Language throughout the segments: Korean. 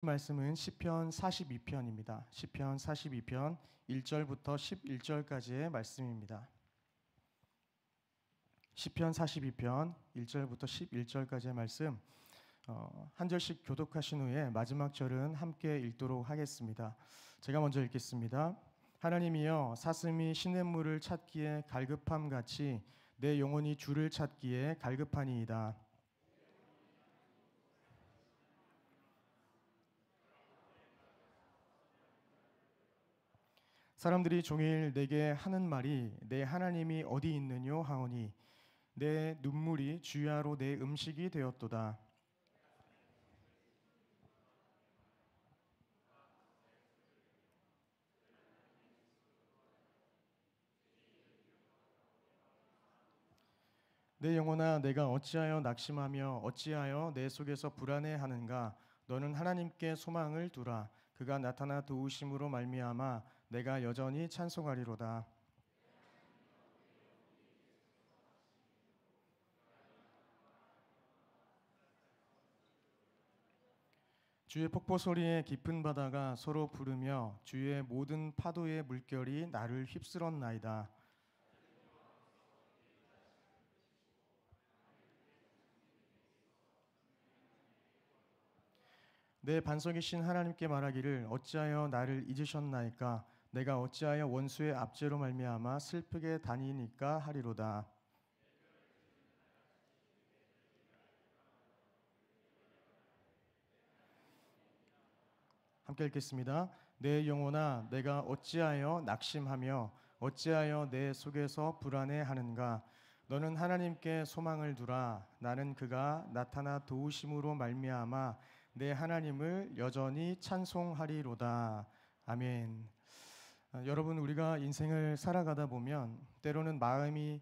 말씀은 시편 42편입니다. 시편 42편 1절부터 11절까지의 말씀입니다. 시편 42편 1절부터 11절까지의 말씀 한 절씩 교독하신 후에 마지막 절은 함께 읽도록 하겠습니다. 제가 먼저 읽겠습니다. 하나님이여, 사슴이 시냇물을 찾기에 갈급함 같이 내 영혼이 주를 찾기에 갈급하니이다. 사람들이 종일 내게 하는 말이 내 하나님이 어디 있느뇨 하오니 내 눈물이 주야로 내 음식이 되었도다. 내 영혼아, 내가 어찌하여 낙심하며 어찌하여 내 속에서 불안해하는가? 너는 하나님께 소망을 두라. 그가 나타나 도우심으로 말미암아 내가 여전히 찬송하리로다. 주의 폭포 소리에 깊은 바다가 서로 부르며 주의 모든 파도의 물결이 나를 휩쓸었나이다. 내 반석이신 하나님께 말하기를 어찌하여 나를 잊으셨나이까? 내가 어찌하여 원수의 압제로 말미암아 슬프게 다니니까 하리로다. 함께 읽겠습니다. 내 영혼아, 내가 어찌하여 낙심하며 어찌하여 내 속에서 불안해하는가? 너는 하나님께 소망을 두라. 나는 그가 나타나 도우심으로 말미암아 내 하나님을 여전히 찬송하리로다. 아멘. 여러분, 우리가 인생을 살아가다 보면 때로는 마음이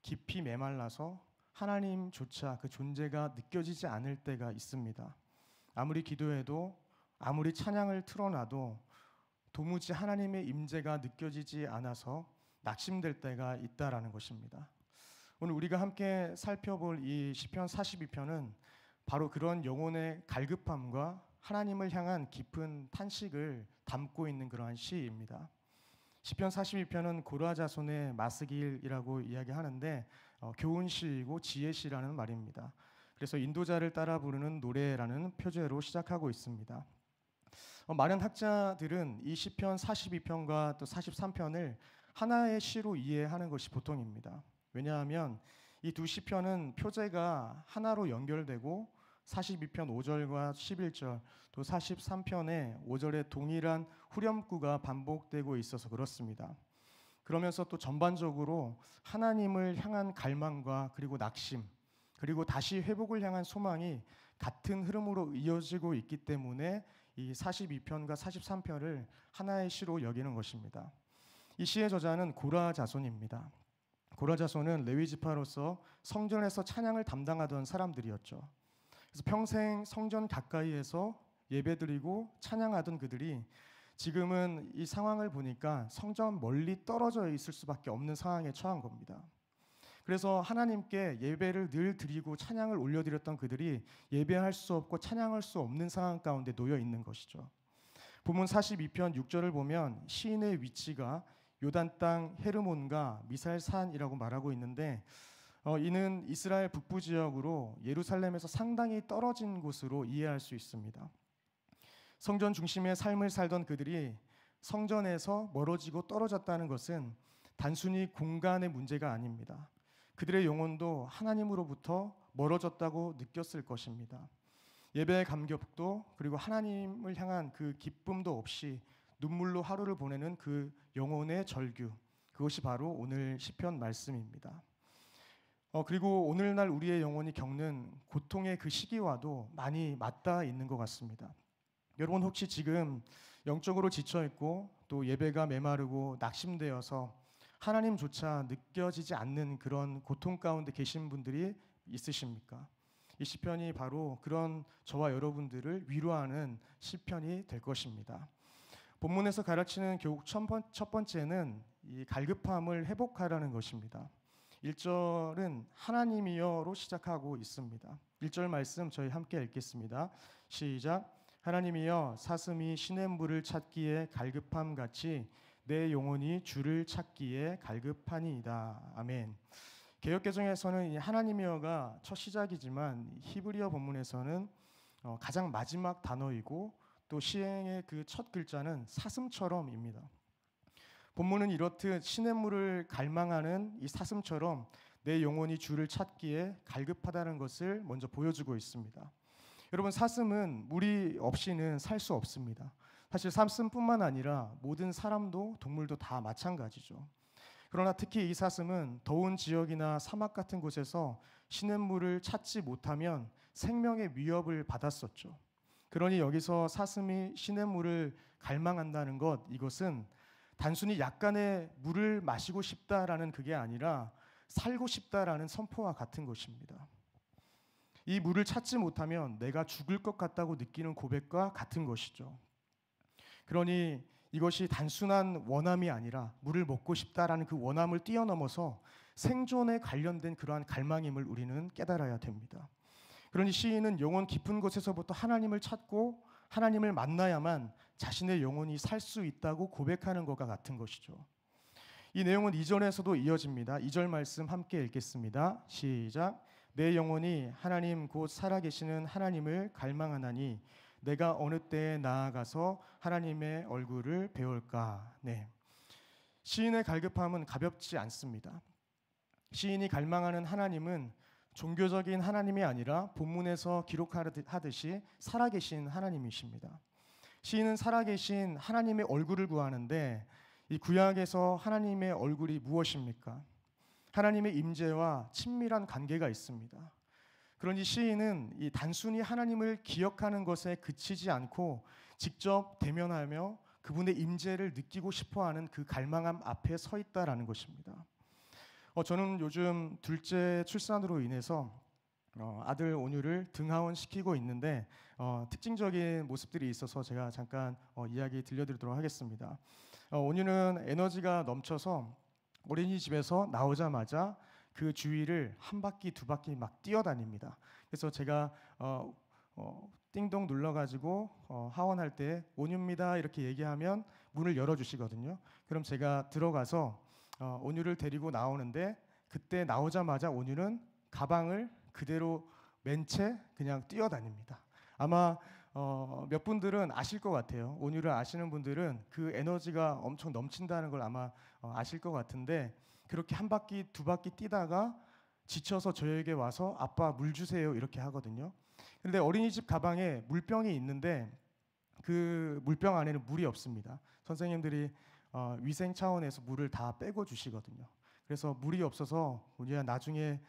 깊이 메말라서 하나님조차 그 존재가 느껴지지 않을 때가 있습니다. 아무리 기도해도 아무리 찬양을 틀어놔도 도무지 하나님의 임재가 느껴지지 않아서 낙심될 때가 있다라는 것입니다. 오늘 우리가 함께 살펴볼 이 시편 42편은 바로 그런 영혼의 갈급함과 하나님을 향한 깊은 탄식을 담고 있는 그러한 시입니다. 시편 42편은 고라 자손의 마스길이라고 이야기하는데 교훈 시이고 지혜 시라는 말입니다. 그래서 인도자를 따라 부르는 노래라는 표제로 시작하고 있습니다. 많은 학자들은 이 시편 42편과 또 43편을 하나의 시로 이해하는 것이 보통입니다. 왜냐하면 이 두 시편은 표제가 하나로 연결되고 42편 5절과 11절 또 43편의 5절에 동일한 후렴구가 반복되고 있어서 그렇습니다. 그러면서 또 전반적으로 하나님을 향한 갈망과 그리고 낙심 그리고 다시 회복을 향한 소망이 같은 흐름으로 이어지고 있기 때문에 이 42편과 43편을 하나의 시로 여기는 것입니다. 이 시의 저자는 고라 자손입니다. 고라 자손은 레위 지파로서 성전에서 찬양을 담당하던 사람들이었죠. 그래서 평생 성전 가까이에서 예배드리고 찬양하던 그들이 지금은 이 상황을 보니까 성전 멀리 떨어져 있을 수밖에 없는 상황에 처한 겁니다. 그래서 하나님께 예배를 늘 드리고 찬양을 올려드렸던 그들이 예배할 수 없고 찬양할 수 없는 상황 가운데 놓여 있는 것이죠. 본문 42편 6절을 보면 시인의 위치가 요단 땅 헤르몬과 미살산이라고 말하고 있는데 이는 이스라엘 북부 지역으로 예루살렘에서 상당히 떨어진 곳으로 이해할 수 있습니다. 성전 중심의 삶을 살던 그들이 성전에서 멀어지고 떨어졌다는 것은 단순히 공간의 문제가 아닙니다. 그들의 영혼도 하나님으로부터 멀어졌다고 느꼈을 것입니다. 예배의 감격도 그리고 하나님을 향한 그 기쁨도 없이 눈물로 하루를 보내는 그 영혼의 절규, 그것이 바로 오늘 시편 말씀입니다. 그리고 오늘날 우리의 영혼이 겪는 고통의 그 시기와도 많이 맞닿아 있는 것 같습니다. 여러분 혹시 지금 영적으로 지쳐있고 또 예배가 메마르고 낙심되어서 하나님조차 느껴지지 않는 그런 고통 가운데 계신 분들이 있으십니까? 이 시편이 바로 그런 저와 여러분들을 위로하는 시편이 될 것입니다. 본문에서 가르치는 교훈 첫 번째는 이 갈급함을 회복하라는 것입니다. 1절은 하나님이여로 시작하고 있습니다. 1절 말씀 저희 함께 읽겠습니다. 시작. 하나님이여 사슴이 시냇물을 찾기에 갈급함 같이 내 영혼이 주를 찾기에 갈급하니이다. 아멘. 개역개정에서는 이 하나님이여가 첫 시작이지만 히브리어 본문에서는 가장 마지막 단어이고 또 시행의 그 첫 글자는 사슴처럼입니다. 본문은 이렇듯 시냇물을 갈망하는 이 사슴처럼 내 영혼이 주를 찾기에 갈급하다는 것을 먼저 보여주고 있습니다. 여러분, 사슴은 물이 없이는 살 수 없습니다. 사실 사슴뿐만 아니라 모든 사람도 동물도 다 마찬가지죠. 그러나 특히 이 사슴은 더운 지역이나 사막 같은 곳에서 시냇물을 찾지 못하면 생명의 위협을 받았었죠. 그러니 여기서 사슴이 시냇물을 갈망한다는 것, 이것은 단순히 약간의 물을 마시고 싶다라는 그게 아니라 살고 싶다라는 선포와 같은 것입니다. 이 물을 찾지 못하면 내가 죽을 것 같다고 느끼는 고백과 같은 것이죠. 그러니 이것이 단순한 원함이 아니라 물을 먹고 싶다라는 그 원함을 뛰어넘어서 생존에 관련된 그러한 갈망임을 우리는 깨달아야 됩니다. 그러니 시인은 영혼 깊은 곳에서부터 하나님을 찾고 하나님을 만나야만 자신의 영혼이 살 수 있다고 고백하는 것과 같은 것이죠. 이 내용은 이전에서도 이어집니다. 2절 말씀 함께 읽겠습니다. 시작. 내 영혼이 하나님 곧 살아계시는 하나님을 갈망하나니 내가 어느 때에 나아가서 하나님의 얼굴을 배울까. 네. 시인의 갈급함은 가볍지 않습니다. 시인이 갈망하는 하나님은 종교적인 하나님이 아니라 본문에서 기록하듯이 살아계신 하나님이십니다. 시인은 살아계신 하나님의 얼굴을 구하는데 이 구약에서 하나님의 얼굴이 무엇입니까? 하나님의 임재와 친밀한 관계가 있습니다. 그러니 시인은 이 단순히 하나님을 기억하는 것에 그치지 않고 직접 대면하며 그분의 임재를 느끼고 싶어하는 그 갈망함 앞에 서 있다라는 것입니다. 저는 요즘 둘째 출산으로 인해서 아들 온유를 등하원시키고 있는데 특징적인 모습들이 있어서 제가 잠깐 이야기 들려드리도록 하겠습니다. 온유는 에너지가 넘쳐서 어린이집에서 나오자마자 그 주위를 한 바퀴 두 바퀴 막 뛰어다닙니다. 그래서 제가 띵동 눌러가지고 하원할 때 온유입니다 이렇게 얘기하면 문을 열어주시거든요. 그럼 제가 들어가서 온유를 데리고 나오는데 그때 나오자마자 온유는 가방을 그대로 맨 채 그냥 뛰어다닙니다. 아마 몇 분들은 아실 것 같아요. 온유를 아시는 분들은 그 에너지가 엄청 넘친다는 걸 아마 아실 것 같은데 그렇게 한 바퀴 두 바퀴 뛰다가 지쳐서 저에게 와서 아빠 물 주세요 이렇게 하거든요. 그런데 어린이집 가방에 물병이 있는데 그 물병 안에는 물이 없습니다. 선생님들이 위생 차원에서 물을 다 빼고 주시거든요. 그래서 물이 없어서 우리가 나중에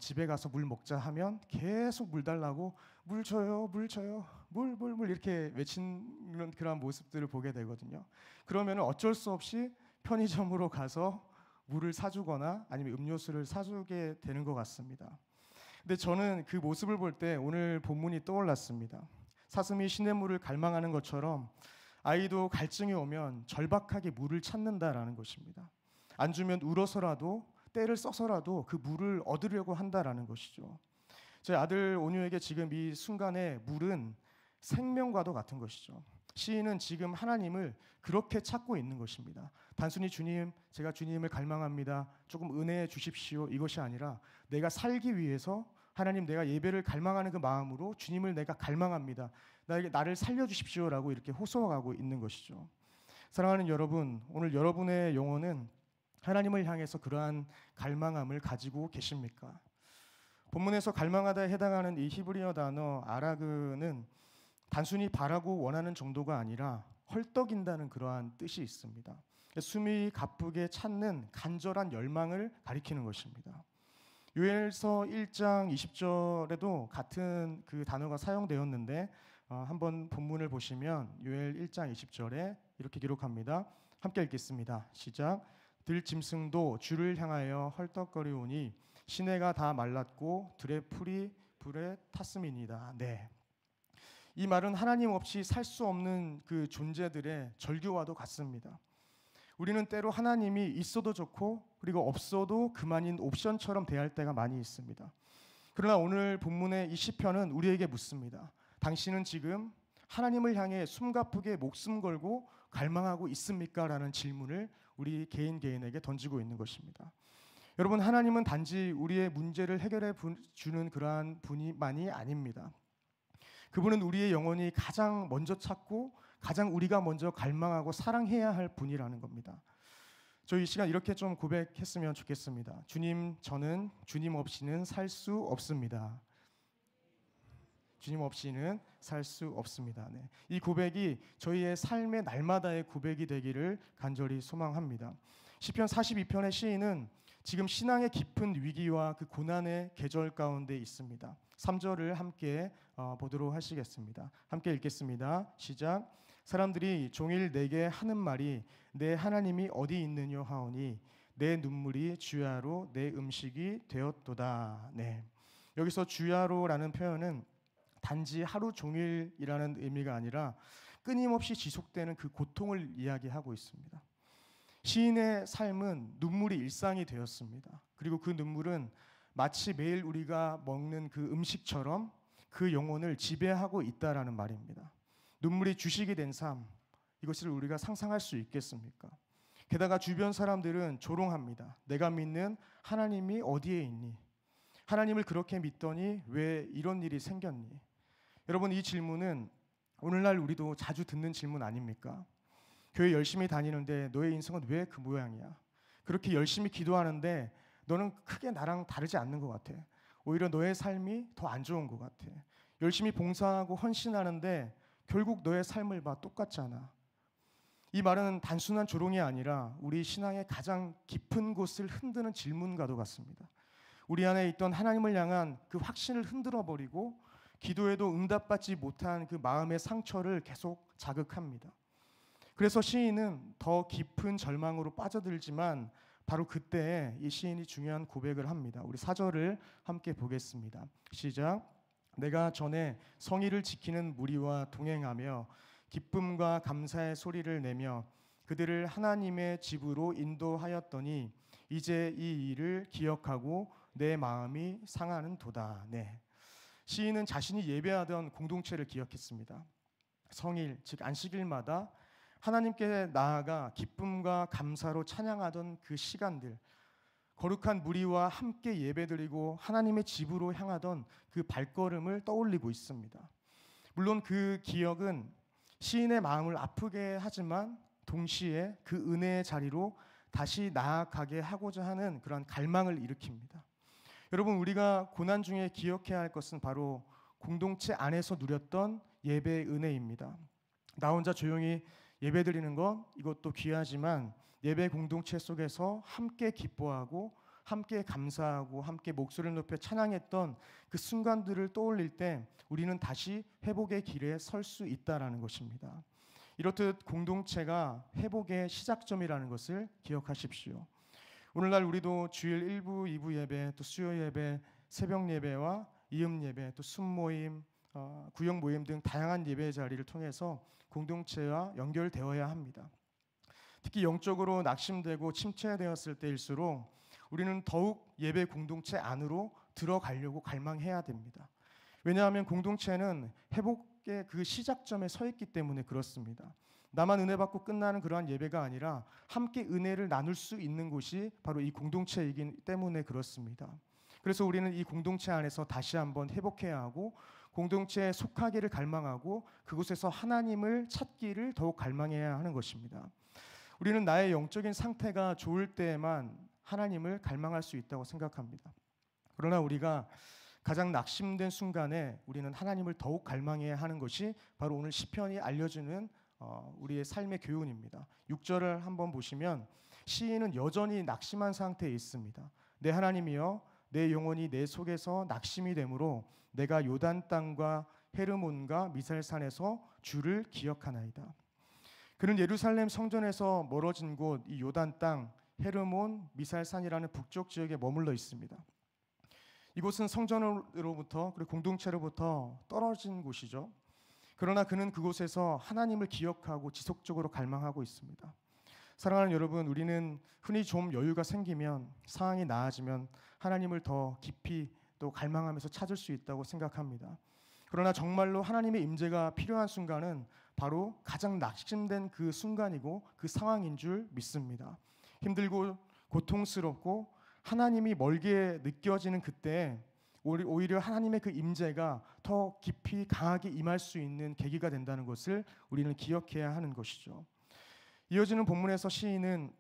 집에 가서 물 먹자 하면 계속 물 달라고 물 줘요, 물 줘요, 물 이렇게 외치는 그런 모습들을 보게 되거든요. 그러면 어쩔 수 없이 편의점으로 가서 물을 사주거나 아니면 음료수를 사주게 되는 것 같습니다. 근데 저는 그 모습을 볼 때 오늘 본문이 떠올랐습니다. 사슴이 시냇물을 갈망하는 것처럼 아이도 갈증이 오면 절박하게 물을 찾는다라는 것입니다. 안 주면 울어서라도 때를 써서라도 그 물을 얻으려고 한다라는 것이죠. 제 아들 온유에게 지금 이 순간에 물은 생명과도 같은 것이죠. 시인은 지금 하나님을 그렇게 찾고 있는 것입니다. 단순히 주님, 제가 주님을 갈망합니다. 조금 은혜해 주십시오. 이것이 아니라 내가 살기 위해서 하나님 내가 예배를 갈망하는 그 마음으로 주님을 내가 갈망합니다. 나를 살려주십시오라고 이렇게 호소하고 있는 것이죠. 사랑하는 여러분, 오늘 여러분의 영혼은 하나님을 향해서 그러한 갈망함을 가지고 계십니까? 본문에서 갈망하다에 해당하는 이 히브리어 단어 아라그는 단순히 바라고 원하는 정도가 아니라 헐떡인다는 그러한 뜻이 있습니다. 숨이 가쁘게 찾는 간절한 열망을 가리키는 것입니다. 요엘서 1장 20절에도 같은 그 단어가 사용되었는데 한번 본문을 보시면 요엘 1장 20절에 이렇게 기록합니다. 함께 읽겠습니다. 시작. 들짐승도 주를 향하여 헐떡거리오니 시내가 다 말랐고 들의 풀이 불에 탔음이니이다. 네. 이 말은 하나님 없이 살 수 없는 그 존재들의 절규와도 같습니다. 우리는 때로 하나님이 있어도 좋고 그리고 없어도 그만인 옵션처럼 대할 때가 많이 있습니다. 그러나 오늘 본문의 이 시편은 우리에게 묻습니다. 당신은 지금 하나님을 향해 숨가쁘게 목숨 걸고 갈망하고 있습니까? 라는 질문을 우리 개인에게 던지고 있는 것입니다. 여러분, 하나님은 단지 우리의 문제를 해결해 주는 그러한 분이만이 아닙니다. 그분은 우리의 영혼이 가장 먼저 찾고 가장 우리가 먼저 갈망하고 사랑해야 할 분이라는 겁니다. 저 이 시간 이렇게 좀 고백했으면 좋겠습니다. 주님, 저는 주님 없이는 살 수 없습니다. 주님 없이는 살 수 없습니다. 네. 이 고백이 저희의 삶의 날마다의 고백이 되기를 간절히 소망합니다. 시편 42편의 시인은 지금 신앙의 깊은 위기와 그 고난의 계절 가운데 있습니다. 3절을 함께 보도록 하시겠습니다. 함께 읽겠습니다. 시작. 사람들이 종일 내게 하는 말이 내 하나님이 어디 있느냐 하오니 내 눈물이 주야로 내 음식이 되었도다. 네. 여기서 주야로라는 표현은 단지 하루 종일이라는 의미가 아니라 끊임없이 지속되는 그 고통을 이야기하고 있습니다. 시인의 삶은 눈물이 일상이 되었습니다. 그리고 그 눈물은 마치 매일 우리가 먹는 그 음식처럼 그 영혼을 지배하고 있다라는 말입니다. 눈물이 주식이 된 삶, 이것을 우리가 상상할 수 있겠습니까? 게다가 주변 사람들은 조롱합니다. 내가 믿는 하나님이 어디에 있니? 하나님을 그렇게 믿더니 왜 이런 일이 생겼니? 여러분, 이 질문은 오늘날 우리도 자주 듣는 질문 아닙니까? 교회 열심히 다니는데 너의 인생은 왜 그 모양이야? 그렇게 열심히 기도하는데 너는 크게 나랑 다르지 않는 것 같아. 오히려 너의 삶이 더 안 좋은 것 같아. 열심히 봉사하고 헌신하는데 결국 너의 삶을 봐 똑같잖아. 이 말은 단순한 조롱이 아니라 우리 신앙의 가장 깊은 곳을 흔드는 질문과도 같습니다. 우리 안에 있던 하나님을 향한 그 확신을 흔들어버리고 기도에도 응답받지 못한 그 마음의 상처를 계속 자극합니다. 그래서 시인은 더 깊은 절망으로 빠져들지만 바로 그때 이 시인이 중요한 고백을 합니다. 우리 4절을 함께 보겠습니다. 시작. 내가 전에 성의를 지키는 무리와 동행하며 기쁨과 감사의 소리를 내며 그들을 하나님의 집으로 인도하였더니 이제 이 일을 기억하고 내 마음이 상하는 도다. 네. 시인은 자신이 예배하던 공동체를 기억했습니다. 성일, 즉 안식일마다 하나님께 나아가 기쁨과 감사로 찬양하던 그 시간들, 거룩한 무리와 함께 예배드리고 하나님의 집으로 향하던 그 발걸음을 떠올리고 있습니다. 물론 그 기억은 시인의 마음을 아프게 하지만 동시에 그 은혜의 자리로 다시 나아가게 하고자 하는 그런 갈망을 일으킵니다. 여러분, 우리가 고난 중에 기억해야 할 것은 바로 공동체 안에서 누렸던 예배의 은혜입니다. 나 혼자 조용히 예배드리는 것, 이것도 귀하지만 예배 공동체 속에서 함께 기뻐하고 함께 감사하고 함께 목소리를 높여 찬양했던 그 순간들을 떠올릴 때 우리는 다시 회복의 길에 설 수 있다라는 것입니다. 이렇듯 공동체가 회복의 시작점이라는 것을 기억하십시오. 오늘날 우리도 주일 1부, 2부 예배, 또 수요 예배, 새벽 예배와 이음 예배, 또 순모임, 구역 모임 등 다양한 예배 자리를 통해서 공동체와 연결되어야 합니다. 특히 영적으로 낙심되고 침체되었을 때일수록 우리는 더욱 예배 공동체 안으로 들어가려고 갈망해야 됩니다. 왜냐하면 공동체는 회복의 그 시작점에 서 있기 때문에 그렇습니다. 나만 은혜 받고 끝나는 그러한 예배가 아니라 함께 은혜를 나눌 수 있는 곳이 바로 이 공동체이기 때문에 그렇습니다. 그래서 우리는 이 공동체 안에서 다시 한번 회복해야 하고 공동체에 속하기를 갈망하고 그곳에서 하나님을 찾기를 더욱 갈망해야 하는 것입니다. 우리는 나의 영적인 상태가 좋을 때에만 하나님을 갈망할 수 있다고 생각합니다. 그러나 우리가 가장 낙심된 순간에 우리는 하나님을 더욱 갈망해야 하는 것이 바로 오늘 시편이 알려주는 우리의 삶의 교훈입니다. 6절을 한번 보시면 시인은 여전히 낙심한 상태에 있습니다. 내 하나님이여, 내 영혼이 내 속에서 낙심이 되므로 내가 요단 땅과 헤르몬과 미살산에서 주를 기억하나이다. 그는 예루살렘 성전에서 멀어진 곳 이 요단 땅, 헤르몬, 미살산이라는 북쪽 지역에 머물러 있습니다. 이곳은 성전으로부터 그리고 공동체로부터 떨어진 곳이죠. 그러나 그는 그곳에서 하나님을 기억하고 지속적으로 갈망하고 있습니다. 사랑하는 여러분, 우리는 흔히 좀 여유가 생기면, 상황이 나아지면 하나님을 더 깊이 또 갈망하면서 찾을 수 있다고 생각합니다. 그러나 정말로 하나님의 임재가 필요한 순간은 바로 가장 낙심된 그 순간이고 그 상황인 줄 믿습니다. 힘들고 고통스럽고 하나님이 멀게 느껴지는 그때 오히려 하나님의 그 임재가 더 깊이 강하게 임할 수 있는 계기가 된다는 것을 우리는 기억해야 하는 것이죠. 이어지는 본문에서 시인은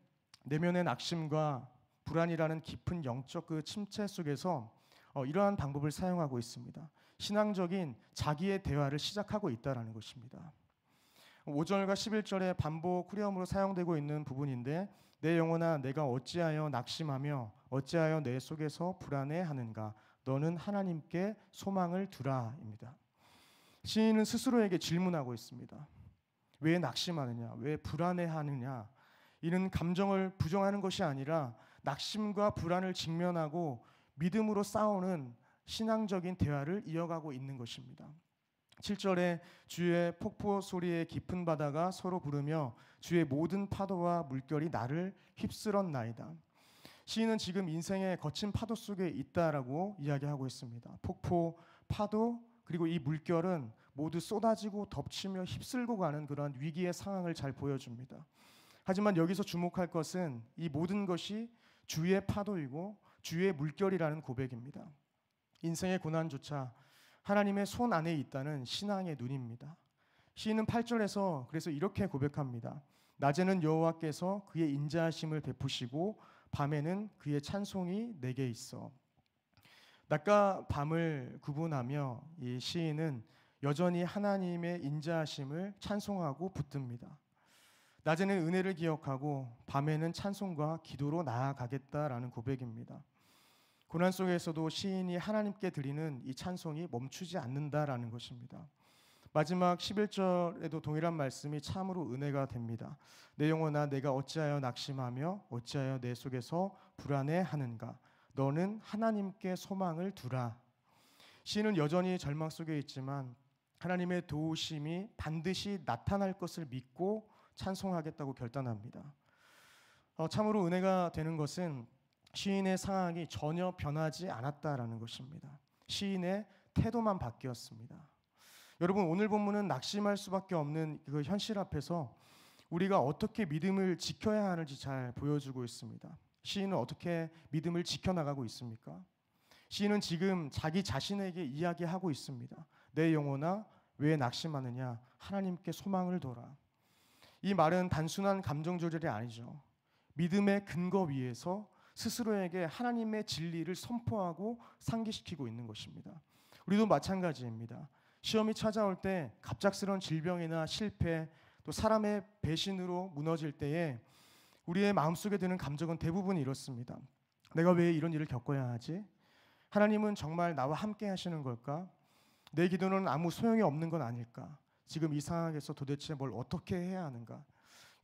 내면의 낙심과 불안이라는 깊은 영적 그 침체 속에서 이러한 방법을 사용하고 있습니다. 신앙적인 자기의 대화를 시작하고 있다는 것입니다. 5절과 11절에 반복 후렴으로 사용되고 있는 부분인데, 내 영혼아 내가 어찌하여 낙심하며 어찌하여 내 속에서 불안해하는가, 너는 하나님께 소망을 두라입니다. 시인은 스스로에게 질문하고 있습니다. 왜 낙심하느냐, 왜 불안해하느냐. 이는 감정을 부정하는 것이 아니라 낙심과 불안을 직면하고 믿음으로 싸우는 신앙적인 대화를 이어가고 있는 것입니다. 7절에 주의 폭포 소리에 깊은 바다가 서로 부르며 주의 모든 파도와 물결이 나를 휩쓸었나이다. 시인은 지금 인생의 거친 파도 속에 있다라고 이야기하고 있습니다. 폭포, 파도, 그리고 이 물결은 모두 쏟아지고 덮치며 휩쓸고 가는 그런 위기의 상황을 잘 보여줍니다. 하지만 여기서 주목할 것은 이 모든 것이 주의 파도이고 주의 물결이라는 고백입니다. 인생의 고난조차 하나님의 손 안에 있다는 신앙의 눈입니다. 시인은 8절에서 그래서 이렇게 고백합니다. 낮에는 여호와께서 그의 인자하심을 베푸시고 밤에는 그의 찬송이 내게 있어. 낮과 밤을 구분하며 이 시인은 여전히 하나님의 인자하심을 찬송하고 붙듭니다. 낮에는 은혜를 기억하고 밤에는 찬송과 기도로 나아가겠다라는 고백입니다. 고난 속에서도 시인이 하나님께 드리는 이 찬송이 멈추지 않는다라는 것입니다. 마지막 11절에도 동일한 말씀이 참으로 은혜가 됩니다. 내 영혼아 내가 어찌하여 낙심하며 어찌하여 내 속에서 불안해하는가, 너는 하나님께 소망을 두라. 시인은 여전히 절망 속에 있지만 하나님의 도우심이 반드시 나타날 것을 믿고 찬송하겠다고 결단합니다. 참으로 은혜가 되는 것은 시인의 상황이 전혀 변하지 않았다라는 것입니다. 시인의 태도만 바뀌었습니다. 여러분, 오늘 본문은 낙심할 수밖에 없는 그 현실 앞에서 우리가 어떻게 믿음을 지켜야 하는지 잘 보여주고 있습니다. 시인은 어떻게 믿음을 지켜나가고 있습니까? 시인은 지금 자기 자신에게 이야기하고 있습니다. 내 영혼아 왜 낙심하느냐, 하나님께 소망을 둬라. 이 말은 단순한 감정 조절이 아니죠. 믿음의 근거 위에서 스스로에게 하나님의 진리를 선포하고 상기시키고 있는 것입니다. 우리도 마찬가지입니다. 시험이 찾아올 때 갑작스러운 질병이나 실패, 또 사람의 배신으로 무너질 때에 우리의 마음속에 드는 감정은 대부분 이렇습니다. 내가 왜 이런 일을 겪어야 하지? 하나님은 정말 나와 함께 하시는 걸까? 내 기도는 아무 소용이 없는 건 아닐까? 지금 이 상황에서 도대체 뭘 어떻게 해야 하는가?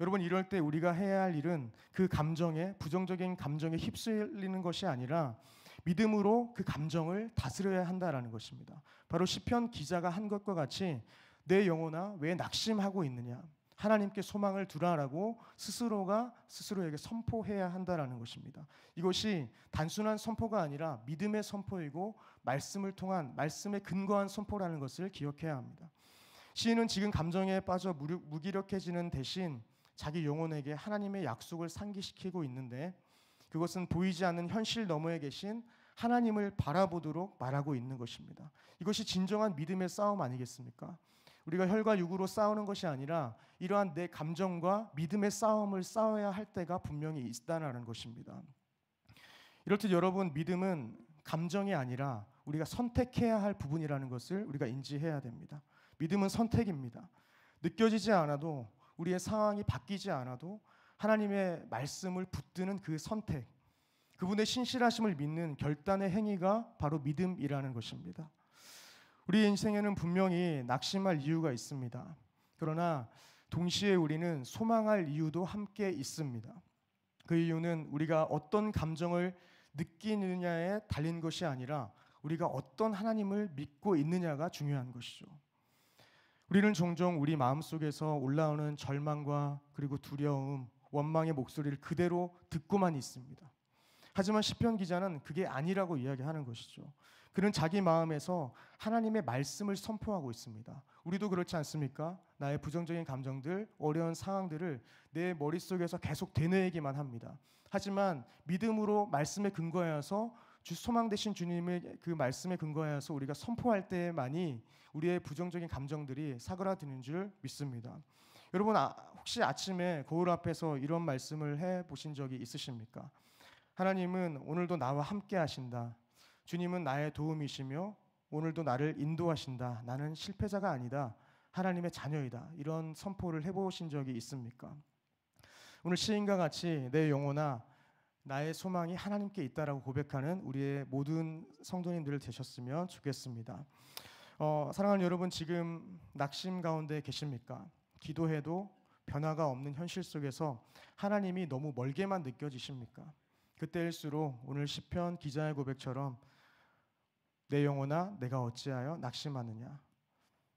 여러분, 이럴 때 우리가 해야 할 일은 그 감정에, 부정적인 감정에 휩쓸리는 것이 아니라 믿음으로 그 감정을 다스려야 한다라는 것입니다. 바로 시편 기자가 한 것과 같이 내 영혼아 왜 낙심하고 있느냐, 하나님께 소망을 두라라고 스스로가 스스로에게 선포해야 한다라는 것입니다. 이것이 단순한 선포가 아니라 믿음의 선포이고 말씀을 통한, 말씀에 근거한 선포라는 것을 기억해야 합니다. 시인은 지금 감정에 빠져 무기력해지는 대신 자기 영혼에게 하나님의 약속을 상기시키고 있는데, 그것은 보이지 않는 현실 너머에 계신 하나님을 바라보도록 말하고 있는 것입니다. 이것이 진정한 믿음의 싸움 아니겠습니까? 우리가 혈과 육으로 싸우는 것이 아니라 이러한 내 감정과 믿음의 싸움을 싸워야 할 때가 분명히 있다는 것입니다. 이렇듯 여러분, 믿음은 감정이 아니라 우리가 선택해야 할 부분이라는 것을 우리가 인지해야 됩니다. 믿음은 선택입니다. 느껴지지 않아도, 우리의 상황이 바뀌지 않아도 하나님의 말씀을 붙드는 그 선택, 그분의 신실하심을 믿는 결단의 행위가 바로 믿음이라는 것입니다. 우리 인생에는 분명히 낙심할 이유가 있습니다. 그러나 동시에 우리는 소망할 이유도 함께 있습니다. 그 이유는 우리가 어떤 감정을 느끼느냐에 달린 것이 아니라 우리가 어떤 하나님을 믿고 있느냐가 중요한 것이죠. 우리는 종종 우리 마음속에서 올라오는 절망과 그리고 두려움, 원망의 목소리를 그대로 듣고만 있습니다. 하지만 시편 기자는 그게 아니라고 이야기하는 것이죠. 그는 자기 마음에서 하나님의 말씀을 선포하고 있습니다. 우리도 그렇지 않습니까? 나의 부정적인 감정들, 어려운 상황들을 내 머릿속에서 계속 되뇌이기만 합니다. 하지만 믿음으로 말씀에 근거하여서 주 소망 되신 주님의 그 말씀에 근거하여서 우리가 선포할 때만이 우리의 부정적인 감정들이 사그라드는 줄 믿습니다. 여러분, 혹시 아침에 거울 앞에서 이런 말씀을 해보신 적이 있으십니까? 하나님은 오늘도 나와 함께 하신다. 주님은 나의 도움이시며 오늘도 나를 인도하신다. 나는 실패자가 아니다. 하나님의 자녀이다. 이런 선포를 해보신 적이 있습니까? 오늘 시인과 같이 내 영혼아 나의 소망이 하나님께 있다라고 고백하는 우리의 모든 성도님들 되셨으면 좋겠습니다. 사랑하는 여러분, 지금 낙심 가운데 계십니까? 기도해도 변화가 없는 현실 속에서 하나님이 너무 멀게만 느껴지십니까? 그때일수록 오늘 시편 기자의 고백처럼 내 영혼아 내가 어찌하여 낙심하느냐,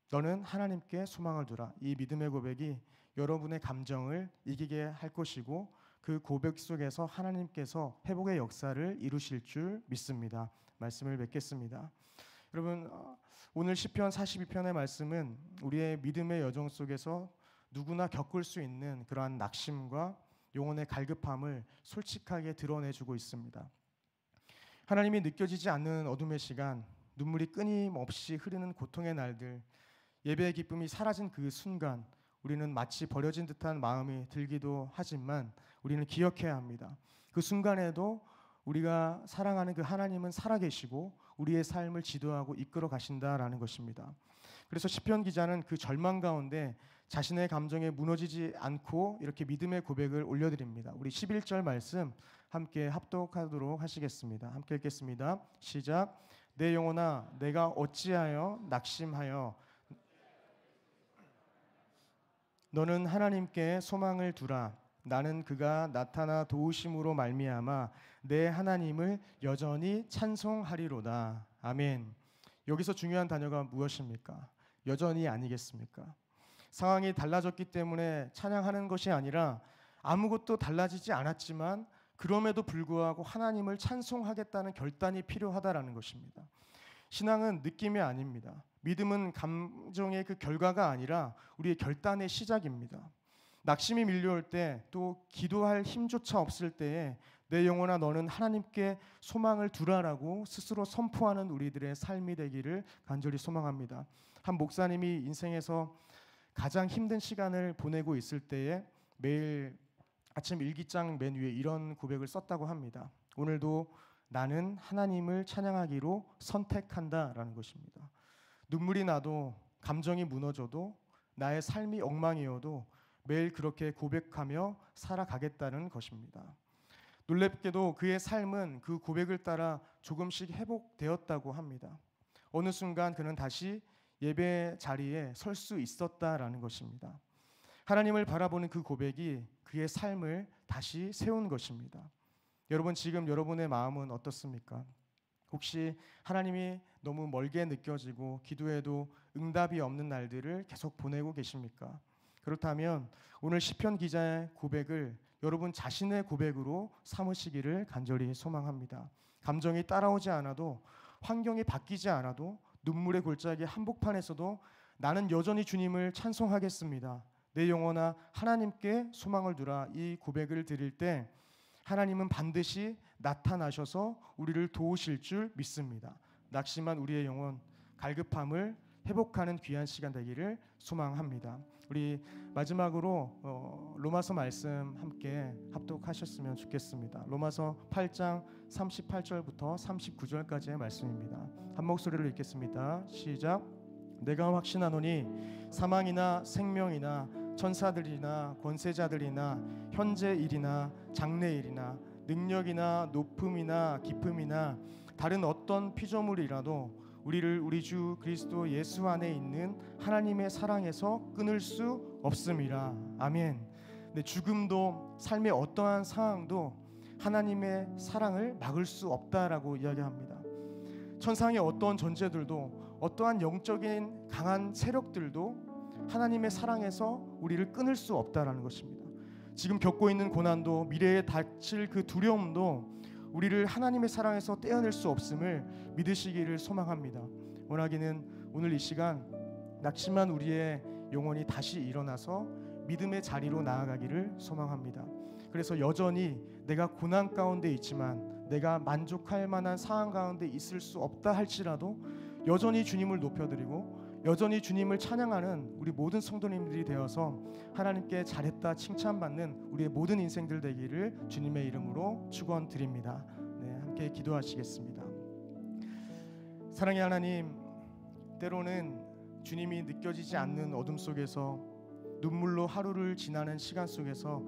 너는 하나님께 소망을 두라. 이 믿음의 고백이 여러분의 감정을 이기게 할 것이고 그 고백 속에서 하나님께서 회복의 역사를 이루실 줄 믿습니다. 말씀을 맺겠습니다. 여러분, 오늘 시편 42편의 말씀은 우리의 믿음의 여정 속에서 누구나 겪을 수 있는 그러한 낙심과 영혼의 갈급함을 솔직하게 드러내주고 있습니다. 하나님이 느껴지지 않는 어둠의 시간, 눈물이 끊임없이 흐르는 고통의 날들, 예배의 기쁨이 사라진 그 순간 우리는 마치 버려진 듯한 마음이 들기도 하지만 우리는 기억해야 합니다. 그 순간에도 우리가 사랑하는 그 하나님은 살아계시고 우리의 삶을 지도하고 이끌어 가신다라는 것입니다. 그래서 시편 기자는 그 절망 가운데 자신의 감정에 무너지지 않고 이렇게 믿음의 고백을 올려드립니다. 우리 11절 말씀 함께 합독하도록 하시겠습니다. 함께 읽겠습니다. 시작. 내 영혼아 내가 어찌하여 낙심하여 너는 하나님께 소망을 두라. 나는 그가 나타나 도우심으로 말미암아 내 하나님을 여전히 찬송하리로다. 아멘. 여기서 중요한 단어가 무엇입니까? 여전히 아니겠습니까? 상황이 달라졌기 때문에 찬양하는 것이 아니라 아무것도 달라지지 않았지만 그럼에도 불구하고 하나님을 찬송하겠다는 결단이 필요하다라는 것입니다. 신앙은 느낌이 아닙니다. 믿음은 감정의 그 결과가 아니라 우리의 결단의 시작입니다. 낙심이 밀려올 때, 또 기도할 힘조차 없을 때에 내 영혼아 너는 하나님께 소망을 두라라고 스스로 선포하는 우리들의 삶이 되기를 간절히 소망합니다. 한 목사님이 인생에서 가장 힘든 시간을 보내고 있을 때에 매일 아침 일기장 맨 위에 이런 고백을 썼다고 합니다. 오늘도 나는 하나님을 찬양하기로 선택한다라는 것입니다. 눈물이 나도 감정이 무너져도 나의 삶이 엉망이어도 매일 그렇게 고백하며 살아가겠다는 것입니다. 놀랍게도 그의 삶은 그 고백을 따라 조금씩 회복되었다고 합니다. 어느 순간 그는 다시 예배 자리에 설 수 있었다라는 것입니다. 하나님을 바라보는 그 고백이 그의 삶을 다시 세운 것입니다. 여러분, 지금 여러분의 마음은 어떻습니까? 혹시 하나님이 너무 멀게 느껴지고 기도해도 응답이 없는 날들을 계속 보내고 계십니까? 그렇다면 오늘 시편 기자의 고백을 여러분 자신의 고백으로 삼으시기를 간절히 소망합니다. 감정이 따라오지 않아도, 환경이 바뀌지 않아도, 눈물의 골짜기 한복판에서도 나는 여전히 주님을 찬송하겠습니다. 내 영혼아 하나님께 소망을 두라. 이 고백을 드릴 때 하나님은 반드시 나타나셔서 우리를 도우실 줄 믿습니다. 낙심한 우리의 영혼, 갈급함을 회복하는 귀한 시간 되기를 소망합니다. 우리 마지막으로 로마서 말씀 함께 합독하셨으면 좋겠습니다. 로마서 8장 38절부터 39절까지의 말씀입니다. 한 목소리로 읽겠습니다. 시작. 내가 확신하노니 사망이나 생명이나 천사들이나 권세자들이나 현재 일이나 장래 일이나 능력이나 높음이나 깊음이나 다른 어떤 피조물이라도 우리를 우리 주 그리스도 예수 안에 있는 하나님의 사랑에서 끊을 수 없음이라. 아멘. 네, 죽음도 삶의 어떠한 상황도 하나님의 사랑을 막을 수 없다라고 이야기합니다. 천상의 어떠한 존재들도, 어떠한 영적인 강한 세력들도 하나님의 사랑에서 우리를 끊을 수 없다라는 것입니다. 지금 겪고 있는 고난도, 미래에 닥칠 그 두려움도 우리를 하나님의 사랑에서 떼어낼 수 없음을 믿으시기를 소망합니다. 원하기는 오늘 이 시간 낙심한 우리의 영혼이 다시 일어나서 믿음의 자리로 나아가기를 소망합니다. 그래서 여전히 내가 고난 가운데 있지만, 내가 만족할 만한 상황 가운데 있을 수 없다 할지라도 여전히 주님을 높여드리고 여전히 주님을 찬양하는 우리 모든 성도님들이 되어서 하나님께 잘했다 칭찬받는 우리의 모든 인생들 되기를 주님의 이름으로 축원드립니다. 네, 함께 기도하시겠습니다. 사랑의 하나님, 때로는 주님이 느껴지지 않는 어둠 속에서 눈물로 하루를 지나는 시간 속에서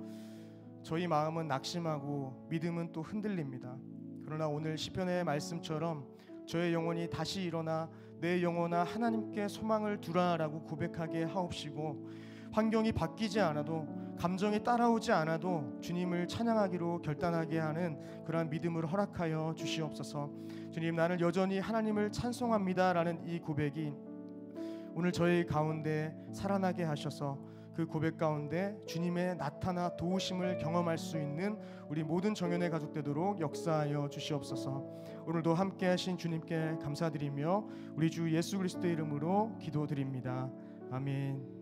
저희 마음은 낙심하고 믿음은 또 흔들립니다. 그러나 오늘 시편의 말씀처럼 저의 영혼이 다시 일어나 내 영혼아 하나님께 소망을 두라라고 고백하게 하옵시고, 환경이 바뀌지 않아도 감정이 따라오지 않아도 주님을 찬양하기로 결단하게 하는 그러한 믿음을 허락하여 주시옵소서. 주님, 나는 여전히 하나님을 찬송합니다라는 이 고백이 오늘 저희 가운데 살아나게 하셔서 그 고백 가운데 주님의 나타나 도우심을 경험할 수 있는 우리 모든 정연의 가족 되도록 역사하여 주시옵소서. 오늘도 함께 하신 주님께 감사드리며 우리 주 예수 그리스도의 이름으로 기도드립니다. 아멘.